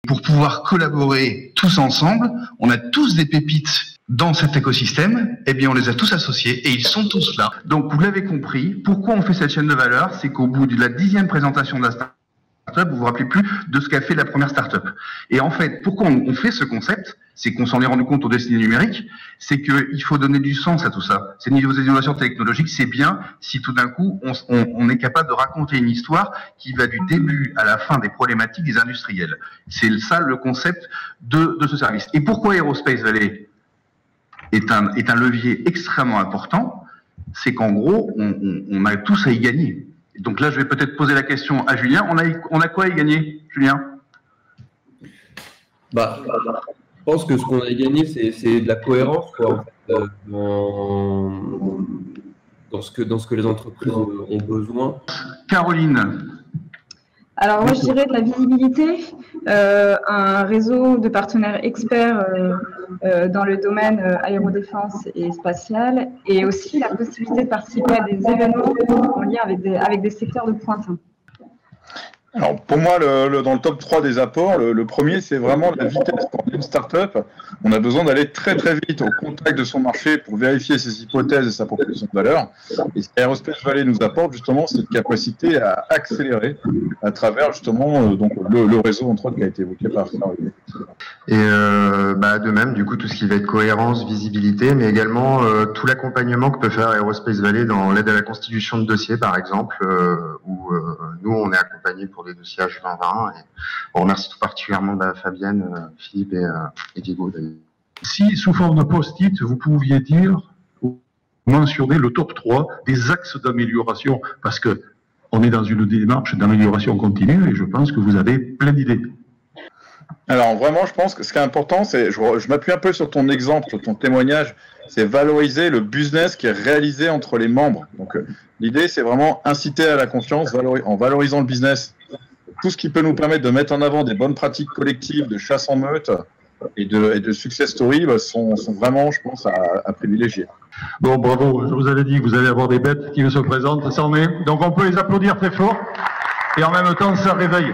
pour pouvoir collaborer tous ensemble, on a tous des pépites dans cet écosystème, eh bien on les a tous associés et ils sont tous là. Donc vous l'avez compris, pourquoi on fait cette chaîne de valeur, c'est qu'au bout de la 10e présentation de la startup, vous vous rappelez plus de ce qu'a fait la première startup. Et en fait, pourquoi on fait ce concept, c'est qu'on s'en est rendu compte au Destiné numérique, c'est qu'il faut donner du sens à tout ça. Ces niveaux d'innovation technologique, c'est bien si tout d'un coup on est capable de raconter une histoire qui va du début à la fin des problématiques des industriels. C'est ça le concept de ce service. Et pourquoi Aerospace Valley est un levier extrêmement important, c'est qu'en gros, on a tous à y gagner. Donc là, je vais peut-être poser la question à Julien. On a quoi à y gagner, Julien? Je pense que ce qu'on a à y gagner, c'est de la cohérence, quoi, en fait, dans ce que les entreprises ont besoin. Caroline. Alors moi, je dirais de la visibilité, un réseau de partenaires experts dans le domaine aérodéfense et spatial, et aussi la possibilité de participer à des événements en lien avec des secteurs de pointe. Alors pour moi, dans le top 3 des apports, le premier, c'est vraiment la vitesse. Quand on est une start-up, on a besoin d'aller très très vite au contact de son marché pour vérifier ses hypothèses et sa proposition de valeur. Et ce qu'Aerospace Valley nous apporte justement, c'est cette capacité à accélérer à travers justement donc le réseau entre autres qui a été évoqué par Caroline. Et de même, du coup, tout ce qui va être cohérence, visibilité, mais également tout l'accompagnement que peut faire Aerospace Valley dans l'aide à la constitution de dossiers, par exemple, où nous, on est accompagnés pour des dossiers H2020. Et on remercie tout particulièrement Fabienne, Philippe et Diego. Si, sous forme de post-it, vous pouviez dire, mentionner le top 3 des axes d'amélioration, parce que on est dans une démarche d'amélioration continue et je pense que vous avez plein d'idées. Alors vraiment, je pense que ce qui est important, c'est, je m'appuie un peu sur ton exemple, sur ton témoignage, c'est valoriser le business qui est réalisé entre les membres. Donc l'idée, c'est vraiment inciter à la confiance en valorisant le business. Tout ce qui peut nous permettre de mettre en avant des bonnes pratiques collectives, de chasse en meute et de success story sont vraiment, je pense, à privilégier. Bon, bravo, je vous avais dit que vous allez avoir des bêtes qui se présentent, ça en est. Donc on peut les applaudir très fort et en même temps ça réveille.